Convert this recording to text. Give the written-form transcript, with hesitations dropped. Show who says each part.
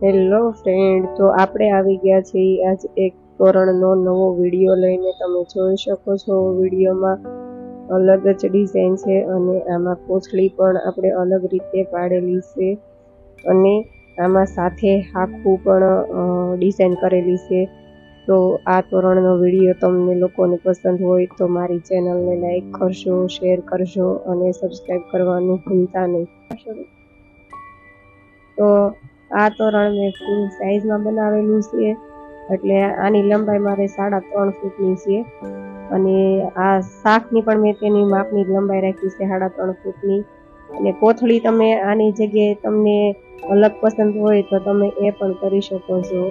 Speaker 1: Hello friend, તો આપણે આવી ગયા છીએ આજ એક તોરણનો નવો વિડીયો લઈને. તમે જોઈ શકો છો વિડીયોમાં અલગ જ ડિઝાઇન છે અને આમાં કોથળી પણ આપણે અલગ રીતે પાડેલી છે અને આમાં સાથે હાખું પણ ડિઝાઇન કરેલી છે. તો આ તોરણનો વિડીયો તમને લોકોને પસંદ હોય તો મારી ચેનલને લાઈક કરજો, શેર કરજો અને સબસ્ક્રાઈબ કરવાનું ભૂલતા નહીં. તો આ તોરણ મેં ફૂલ સાઈઝમાં બનાવેલું છે, એટલે આની લંબાઈ મારે 3.5 ફૂટની છે અને આ શાકની પણ મેં તેની માપની લંબાઈ રાખી છે 3.5 ફૂટની. અને કોથળી તમે આની જગ્યાએ તમને અલગ પસંદ હોય તો તમે એ પણ કરી શકો છો.